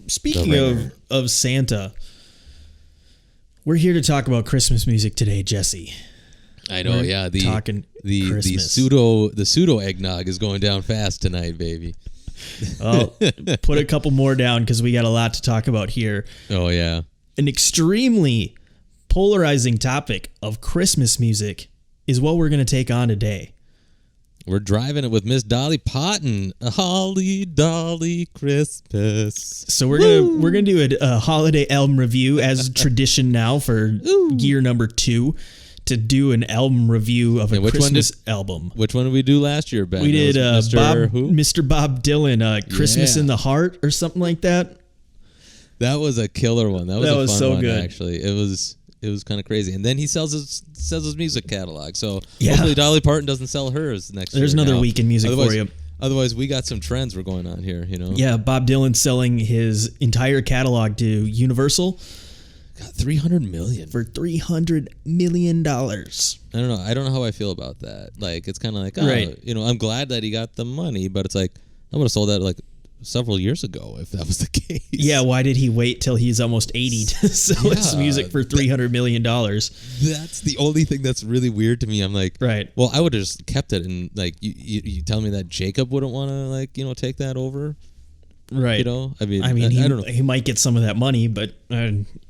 Speaking of Santa, we're here to talk about Christmas music today, Jesse. I know, we're talking the pseudo eggnog is going down fast tonight, baby. Oh, put a couple more down because we got a lot to talk about here. Oh yeah, an extremely polarizing topic of Christmas music is what we're going to take on today. We're driving it with Miss Dolly Parton, A Holly Dolly Christmas. So we're gonna do a holiday album review as tradition now for year number 2 to do an album review of a Christmas album. Which one did we do last year, Ben? We did Mr. Bob Dylan, Christmas in the Heart or something like that. That was a killer one. That was a fun one, good. Actually. It was kind of crazy. And then he sells his music catalog. So hopefully Dolly Parton doesn't sell hers next year. There's another week in music for you. Otherwise, we got some trends we're going on here, you know? Yeah, Bob Dylan selling his entire catalog to Universal. Got $300 million. For $300 million. I don't know. I don't know how I feel about that. Like, it's kind of like, you know, I'm glad that he got the money, but it's like, I would have sold that like several years ago if that was the case. Yeah, why did he wait till he's almost 80 to sell his music for $300 million? That's the only thing that's really weird to me. I'm like, well, I would have just kept it, and like, you tell me that Jacob wouldn't want to, like, you know, take that over? Right. You know? I mean I don't know. He might get some of that money, but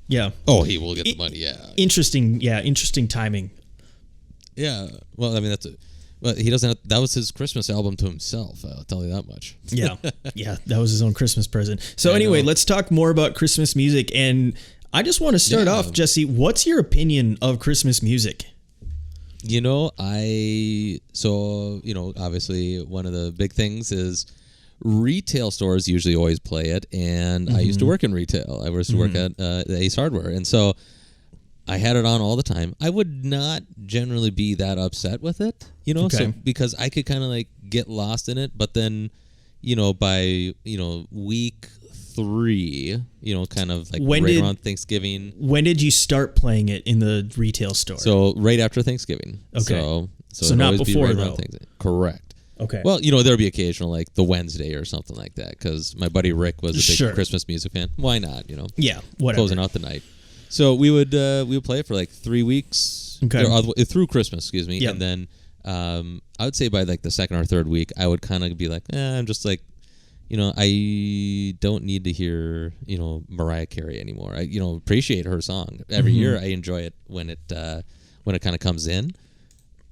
yeah. Oh, he will get the money, yeah. Interesting timing. Yeah. Well, I mean, he doesn't. That was his Christmas album to himself. I'll tell you that much. Yeah, that was his own Christmas present. So anyway, let's talk more about Christmas music. And I just want to start off, Jesse. What's your opinion of Christmas music? You know, obviously one of the big things is retail stores usually always play it, and I used to work in retail. I used to work at the Ace Hardware, and so I had it on all the time. I would not generally be that upset with it, you know, so because I could kind of like get lost in it. But then, you know, by week 3, you know, kind of like around Thanksgiving. When did you start playing it in the retail store? So right after Thanksgiving. Okay. So not before though. Correct. Okay. Well, you know, there'll be occasional like the Wednesday or something like that because my buddy Rick was a big Christmas music fan. Why not? You know. Yeah. Whatever. Closing out the night. So we would play it for like 3 weeks through Christmas, excuse me, and then I would say by like the second or third week, I would kind of be like, I'm just like, you know, I don't need to hear, you know, Mariah Carey anymore. I, you know, appreciate her song every year. I enjoy it when it kind of comes in,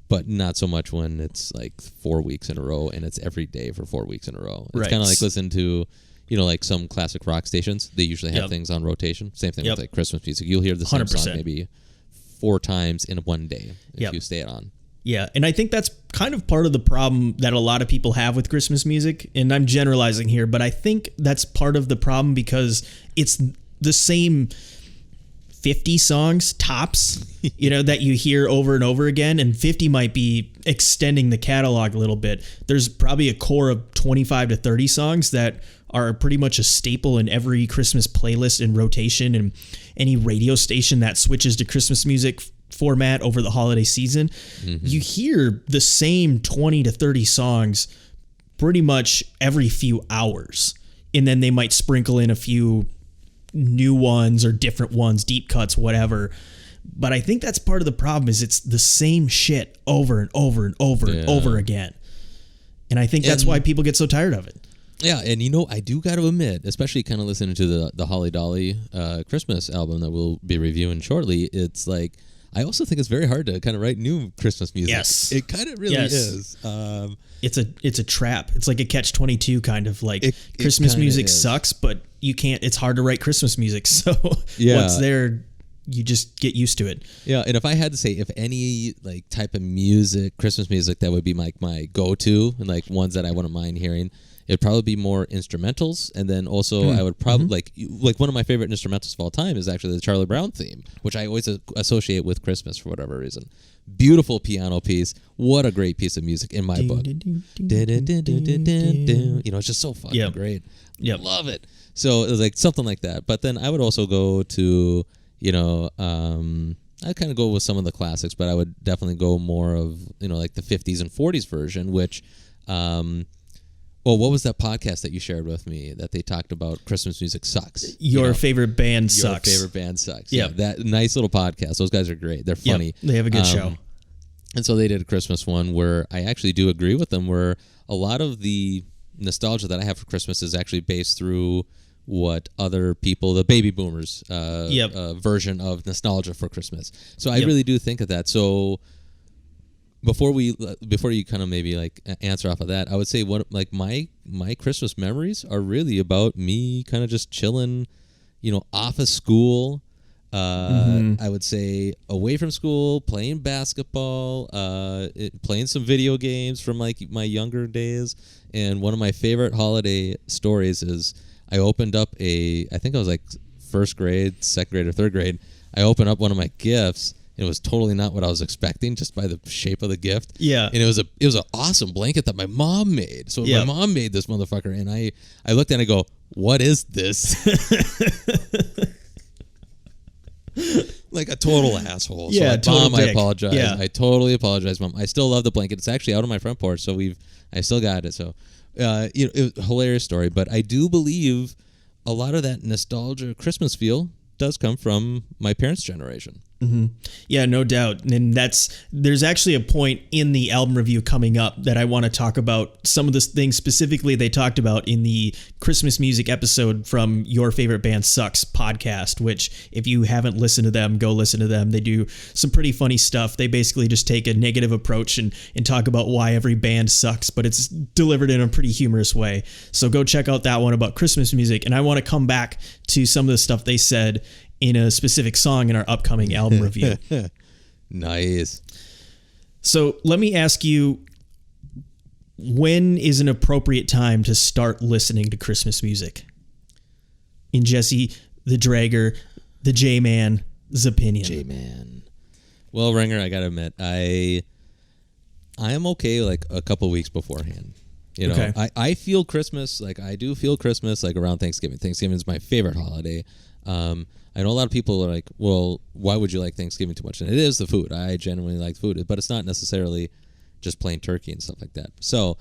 but not so much when it's like 4 weeks in a row and it's every day for 4 weeks in a row. It's kind of like listening to, you know, like some classic rock stations. They usually have things on rotation. Same thing with like Christmas music. You'll hear the same 100%. song maybe 4 times in one day if you stay it on. Yeah, and I think that's kind of part of the problem that a lot of people have with Christmas music, and I'm generalizing here, but I think that's part of the problem because it's the same 50 songs tops, you know, that you hear over and over again, and 50 might be extending the catalog a little bit. There's probably a core of 25 to 30 songs that are pretty much a staple in every Christmas playlist and rotation, and any radio station that switches to Christmas music format over the holiday season. You hear the same 20 to 30 songs pretty much every few hours, and then they might sprinkle in a few new ones or different ones, deep cuts, whatever. But I think that's part of the problem is it's the same shit over and over and over and over again. And I think that's why people get so tired of it. Yeah, and you know, I do got to admit, especially kind of listening to the Holly Dolly Christmas album that we'll be reviewing shortly, it's like, I also think it's very hard to kind of write new Christmas music. Yes. It kind of really is. It's a trap. It's like a catch-22 kind of like Christmas music sucks, but you can't, it's hard to write Christmas music. So once there, you just get used to it. Yeah. And if I had to say, if any like type of music, Christmas music, that would be like my go-to and like ones that I wouldn't mind hearing, it'd probably be more instrumentals, and then also I would probably like one of my favorite instrumentals of all time is actually the Charlie Brown theme, which I always associate with Christmas for whatever reason. Beautiful piano piece. What a great piece of music in my book. You know, it's just so fucking great. Yep. Love it. So it was like something like that. But then I would also go to, you know, I kind of go with some of the classics, but I would definitely go more of, you know, like the 50s and 40s version, which Well, what was that podcast that you shared with me that they talked about Christmas music sucks? Your favorite band sucks. Your favorite band sucks. Yeah, that nice little podcast. Those guys are great. They're funny. Yep, they have a good show. And so they did a Christmas one where I actually do agree with them, where a lot of the nostalgia that I have for Christmas is actually based through what other people, the baby boomers version of nostalgia for Christmas. So I really do think of that. So before you kind of maybe like answer off of that, I would say my Christmas memories are really about me kind of just chilling, off of school. I would say away from school, playing basketball, playing some video games from like my younger days. And one of my favorite holiday stories is I opened up I think I was like first grade, second grade, or third grade. I opened up one of my gifts. It was totally not what I was expecting, just by the shape of the gift. Yeah, and it was an awesome blanket that my mom made. So my mom made this motherfucker, and I looked at it and I go, "What is this?" Like a total asshole. So like, Mom, I apologize. Yeah. I totally apologize, Mom. I still love the blanket. It's actually out on my front porch, so I still got it. So it was a hilarious story, but I do believe a lot of that nostalgia Christmas feel does come from my parents' generation. Mm-hmm. Yeah, no doubt. And there's actually a point in the album review coming up that I want to talk about some of the things specifically they talked about in the Christmas music episode from Your Favorite Band Sucks podcast, which if you haven't listened to them, go listen to them. They do some pretty funny stuff. They basically just take a negative approach and talk about why every band sucks, but it's delivered in a pretty humorous way. So go check out that one about Christmas music. And I want to come back to some of the stuff they said in a specific song in our upcoming album review. Nice. So let me ask you, when is an appropriate time to start listening to Christmas music? In Jesse, the Dragger, the J-Man's opinion. J-Man. Well, Ringer, I gotta admit, I am okay like a couple weeks beforehand. Okay. I feel Christmas, like I do feel Christmas like around Thanksgiving. Thanksgiving is my favorite holiday. I know a lot of people are like, well, why would you like Thanksgiving too much? And it is the food. I genuinely like food, but it's not necessarily just plain turkey and stuff like that. So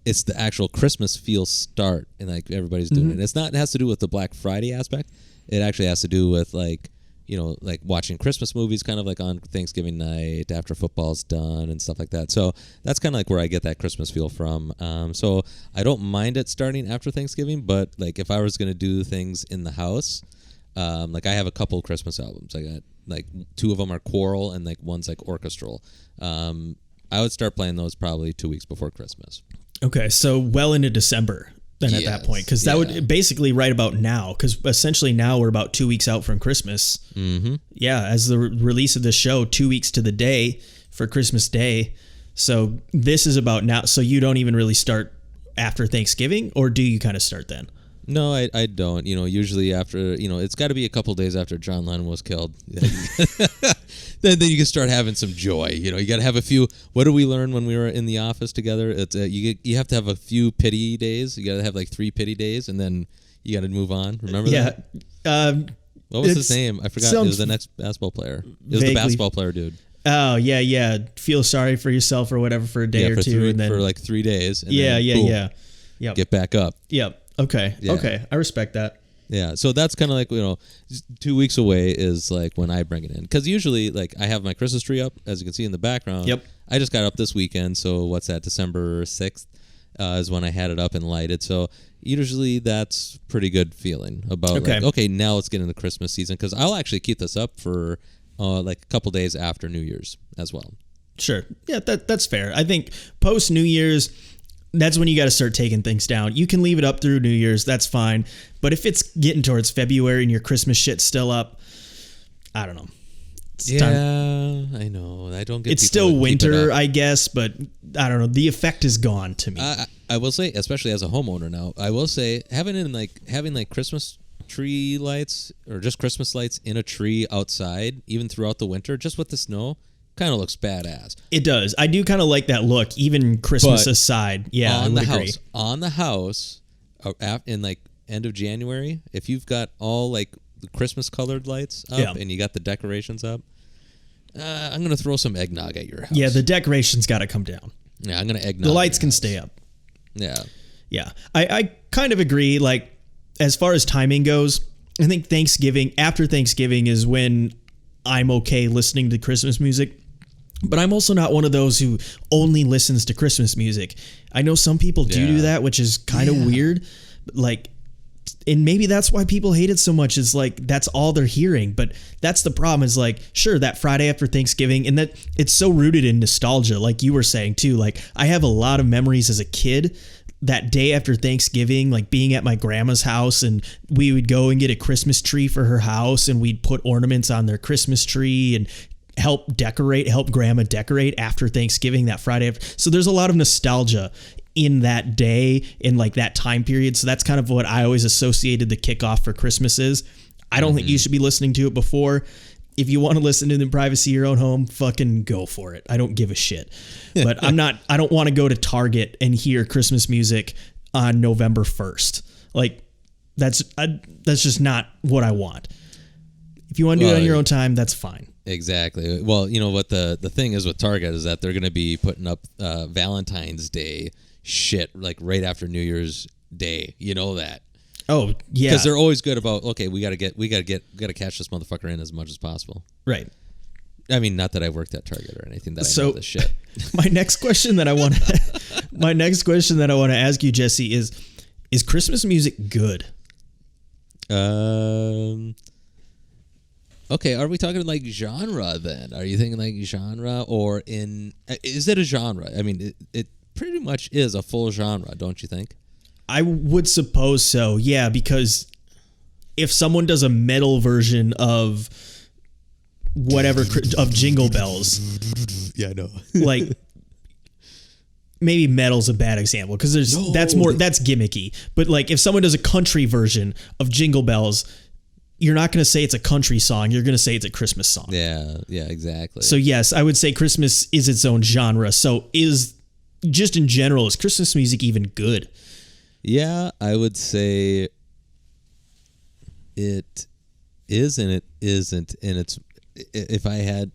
it's the actual Christmas feel start, and like everybody's doing it. It has to do with the Black Friday aspect. It actually has to do with like, like watching Christmas movies kind of like on Thanksgiving night after football's done and stuff like that. So that's kind of like where I get that Christmas feel from. So I don't mind it starting after Thanksgiving, but like if I was going to do things in the house, like I have a couple Christmas albums. I got like 2 of them are choral and like one's like orchestral. I would start playing those probably 2 weeks before Christmas. Okay, so well into December then at that point, because that would basically right about now, because essentially now we're about 2 weeks out from Christmas. Mm-hmm. Yeah, as the release of the show, 2 weeks to the day for Christmas Day. So this is about now. So you don't even really start after Thanksgiving, or do you kind of start then? No, I don't. Usually after, it's got to be a couple days after John Lennon was killed. then you can start having some joy. You got to have a few. What did we learn when we were in the office together? It's you have to have a few pity days. You got to have like 3 pity days, and then you got to move on. Remember that? What was his name? I forgot. It was the next basketball player. It was the basketball player dude. Oh, yeah. Feel sorry for yourself or whatever for a day or two. And then for like 3 days. And then, boom, get back up. Yep. Okay. Yeah. Okay. I respect that. Yeah. So that's kind of like, 2 weeks away is like when I bring it in. Because usually, like, I have my Christmas tree up, as you can see in the background. Yep. I just got up this weekend. So what's that? December 6th is when I had it up and lighted. So usually that's pretty good feeling about, now let's get into Christmas season. Because I'll actually keep this up for like a couple days after New Year's as well. Sure. Yeah, that's fair. I think post New Year's, that's when you got to start taking things down. You can leave it up through New Year's. That's fine. But if it's getting towards February and your Christmas shit's still up, I don't know. I know. I don't get. It's still winter, I guess, but I don't know. The effect is gone to me. I will say, especially as a homeowner now, I will say having Christmas tree lights or just Christmas lights in a tree outside, even throughout the winter, just with the snow, kind of looks badass. It does. I do kind of like that look, even Christmas aside. Yeah, on the house, in like end of January, if you've got all like the Christmas colored lights up and you got the decorations up, I'm gonna throw some eggnog at your house. Yeah, the decorations got to come down. Yeah, I'm gonna eggnog. The lights can stay up. Yeah. Yeah. I kind of agree. Like, as far as timing goes, I think after Thanksgiving is when I'm okay listening to Christmas music. But I'm also not one of those who only listens to Christmas music. I know some people do that, which is kind of weird. Like, and maybe that's why people hate it so much, is like, that's all they're hearing. But that's the problem, is like, sure, that Friday after Thanksgiving, and that it's so rooted in nostalgia, like you were saying too. Like, I have a lot of memories as a kid, that day after Thanksgiving, like being at my grandma's house, and we would go and get a Christmas tree for her house, and we'd put ornaments on their Christmas tree and help grandma decorate after Thanksgiving, that Friday after. So there's a lot of nostalgia in that day, in like that time period. So that's kind of what I always associated the kickoff for Christmas is. I don't think you should be listening to it before. If you want to listen to it in the privacy of your own home, fucking go for it. I don't give a shit. But I don't want to go to Target and hear Christmas music on November 1st. Like, that's just not what I want. If you want to do it on your own time, that's fine. Exactly. Well, you know what the thing is with Target is that they're going to be putting up Valentine's Day shit like right after New Year's Day. You know that. Oh, yeah. Because they're always good about, okay, we gotta catch this motherfucker in as much as possible. Right. I mean, not that I worked at Target or anything that I know this shit. My next question that I want to ask you, Jesse, is Christmas music good? Okay, are we talking like genre then? Are you thinking like genre, or is it a genre? I mean, it pretty much is a full genre, don't you think? I would suppose so, yeah, because if someone does a metal version of whatever, of Jingle Bells. Yeah, I know. Like, maybe metal's a bad example, because that's gimmicky. But like, if someone does a country version of Jingle Bells, you're not going to say it's a country song. You're going to say it's a Christmas song. Yeah, exactly. So yes, I would say Christmas is its own genre. So just in general, is Christmas music even good? Yeah, I would say it is and it isn't. And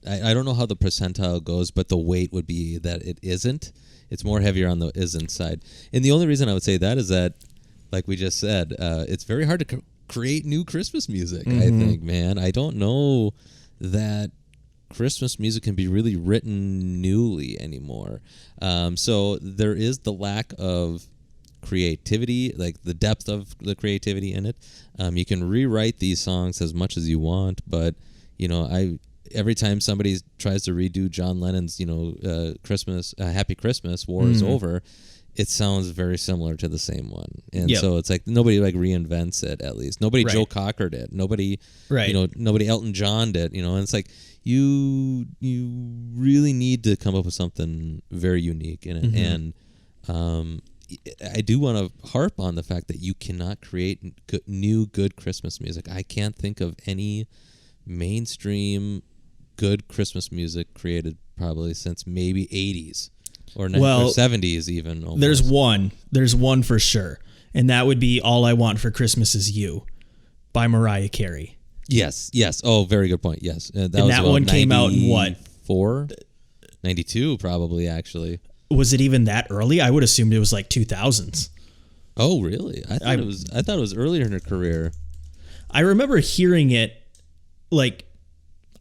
I don't know how the percentile goes, but the weight would be that it isn't. It's more heavier on the isn't side. And the only reason I would say that is that, like we just said, it's very hard to create new Christmas music, I think, man. I don't know that Christmas music can be really written newly anymore. So there is the lack of creativity, like the depth of the creativity in it. You can rewrite these songs as much as you want, but you know, every time somebody tries to redo John Lennon's, Christmas, Happy Christmas, War is Over, it sounds very similar to the same one. And so it's like nobody like reinvents it, at least. Nobody Joe Cocker did. Nobody, nobody Elton John did, and it's like you really need to come up with something very unique in it. And I do want to harp on the fact that you cannot create new good Christmas music. I can't think of any mainstream good Christmas music created probably since maybe 80s or 70s even. Almost. There's one for sure, and that would be All I Want for Christmas Is You by Mariah Carey. Yes. Oh, very good point. Yes. That one came out in what? 92 probably, actually. Was it even that early? I would assumed it was like 2000s. Oh, really? I thought it was earlier in her career. I remember hearing it like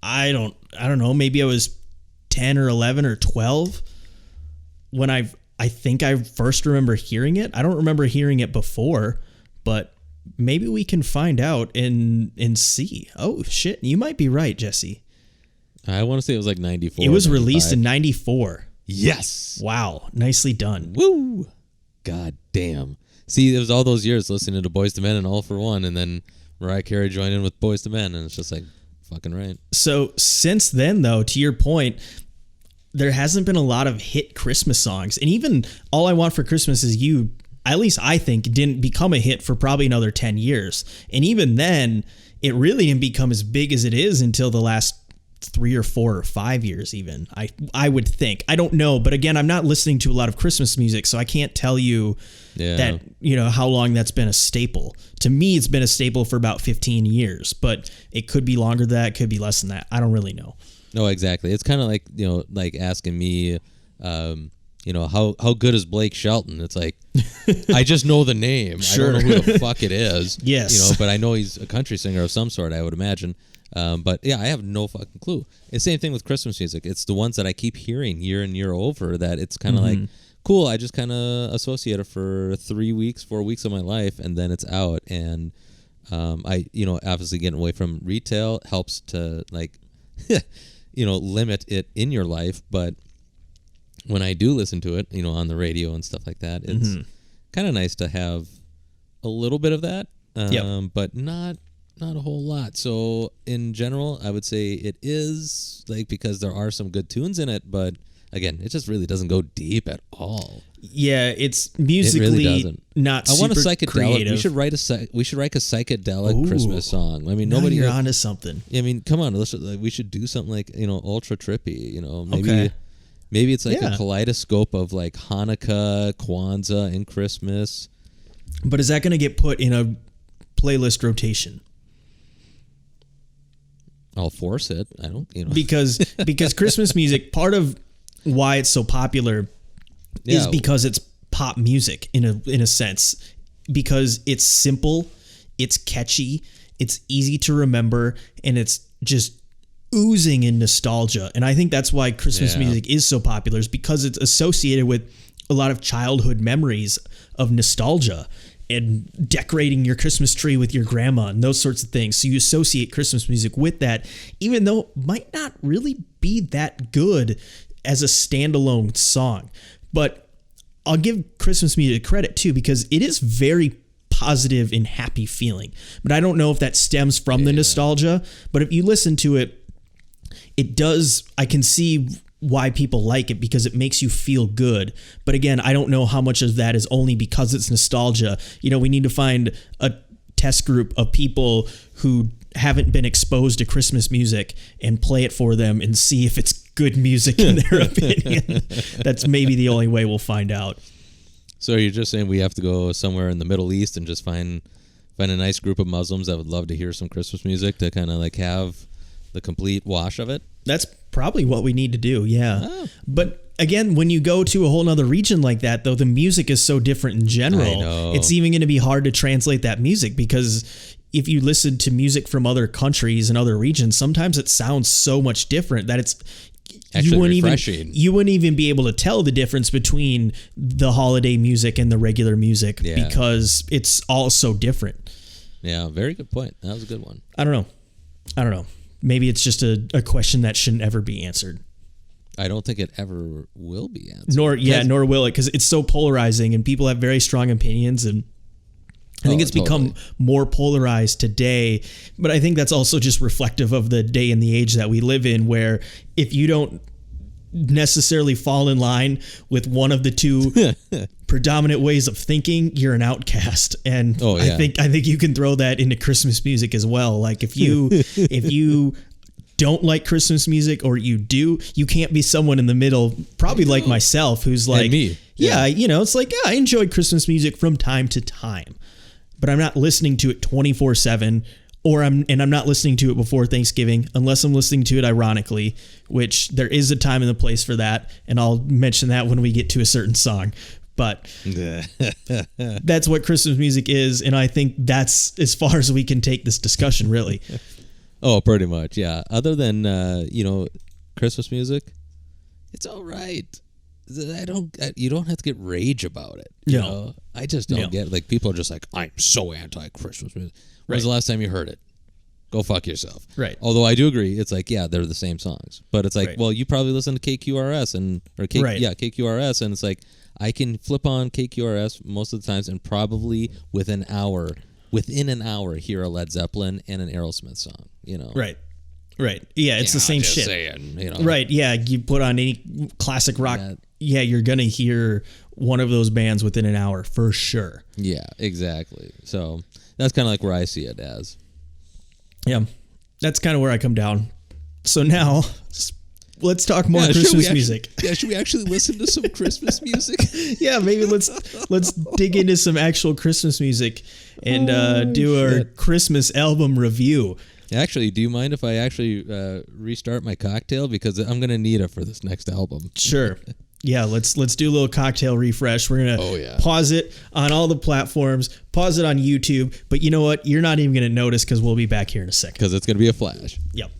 I don't know, maybe I was 10 or 11 or 12 when I think I first remember hearing it. I don't remember hearing it before, but maybe we can find out and see. Oh shit, you might be right, Jesse. I want to say it was like 94. It was released in 94. Yes. Wow. Nicely done. Woo. God damn. See, it was all those years listening to Boyz II Men and All for One, and then Mariah Carey joined in with Boyz II Men, and it's just like, fucking right. So since then, though, to your point, there hasn't been a lot of hit Christmas songs. And even All I Want for Christmas Is You, at least I think, didn't become a hit for probably another 10 years. And even then, it really didn't become as big as it is until the last 3 or 4 or 5 years even, I would think. I don't know, but again, I'm not listening to a lot of Christmas music, so I can't tell you that, how long that's been a staple. To me, it's been a staple for about 15 years, but it could be longer than that, it could be less than that. I don't really know. No, exactly. It's kind of like, like asking me, how good is Blake Shelton? It's like, I just know the name. Sure. I don't know who the fuck it is. Yes. But I know he's a country singer of some sort, I would imagine. But yeah, I have no fucking clue. It's the same thing with Christmas music. It's the ones that I keep hearing year and year over that it's kind of like, cool, I just kind of associate it for 3 weeks, 4 weeks of my life, and then it's out. And I, obviously getting away from retail helps to like, limit it in your life. But when I do listen to it, on the radio and stuff like that, it's kind of nice to have a little bit of that, but not a whole lot. So in general, I would say it is like, because there are some good tunes in it, but again, it just really doesn't go deep at all. Yeah, it's musically it really doesn't. Not super I want a psychedelic. creative. We should write a psychedelic Christmas song. I mean, nobody. You're onto something. I mean, come on, we should do something like ultra trippy. Maybe it's like a kaleidoscope of like Hanukkah, Kwanzaa, and Christmas. But is that going to get put in a playlist rotation? I'll force it. I don't, because Christmas music, part of why it's so popular is because it's pop music in a sense, because it's simple, it's catchy, it's easy to remember, and it's just oozing in nostalgia. And I think that's why Christmas music is so popular, is because it's associated with a lot of childhood memories of nostalgia and decorating your Christmas tree with your grandma and those sorts of things. So you associate Christmas music with that, even though it might not really be that good as a standalone song. But I'll give Christmas music credit too, because it is very positive and happy feeling. But I don't know if that stems from the nostalgia, but if you listen to it, it does. I can see why people like it, because it makes you feel good. But again, I don't know how much of that is only because it's nostalgia. We need to find a test group of people who haven't been exposed to Christmas music and play it for them and see if it's good music in their opinion. That's maybe the only way we'll find out. So you're just saying we have to go somewhere in the Middle East and just find a nice group of Muslims that would love to hear some Christmas music to kind of like have the complete wash of it? That's probably what we need to do, yeah. Oh. But again, when you go to a whole nother region like that, though, the music is so different in general. I know. It's even going to be hard to translate that music, because if you listen to music from other countries and other regions, sometimes it sounds so much different that it's actually refreshing. You wouldn't even be able to tell the difference between the holiday music and the regular music because it's all so different. Yeah, very good point. That was a good one. I don't know. Maybe it's just a question that shouldn't ever be answered. I don't think it ever will be answered. Nor will it, because it's so polarizing and people have very strong opinions, and I think it's become more polarized today. But I think that's also just reflective of the day and the age that we live in, where if you don't necessarily fall in line with one of the two predominant ways of thinking, you're an outcast. And I think you can throw that into Christmas music as well. Like if you don't like Christmas music, or you do, you can't be someone in the middle, probably like myself, who's like, and me. It's like, I enjoy Christmas music from time to time, but I'm not listening to it 24/7. I'm not listening to it before Thanksgiving, unless I'm listening to it ironically, which there is a time and a place for that, and I'll mention that when we get to a certain song. But that's what Christmas music is, and I think that's as far as we can take this discussion, really. Oh, pretty much, yeah. Other than Christmas music, it's all right. You don't have to get rage about it. You know? I just don't get it. Like, people are just like, I'm so anti-Christmas music. When's the last time you heard it? Go fuck yourself. Right. Although I do agree, it's like, they're the same songs. But it's like, well, you probably listen to KQRS KQRS, and it's like, I can flip on KQRS most of the times and probably within an hour hear a Led Zeppelin and an Aerosmith song, Right. Yeah, it's the same shit. Saying, Right, yeah, you put on any classic rock, you're going to hear one of those bands within an hour for sure. Yeah, exactly. So that's kind of like where I see it as. Yeah, that's kind of where I come down. So now, let's talk more Christmas music. Should we actually listen to some Christmas music? Yeah, maybe let's dig into some actual Christmas music and do our Christmas album review. Actually, do you mind if I actually restart my cocktail? Because I'm going to need it for this next album. Sure. Yeah, let's do a little cocktail refresh. We're gonna pause it on all the platforms, pause it on YouTube. But you know what? You're not even gonna notice because we'll be back here in a second. Because it's gonna be a flash. Yep.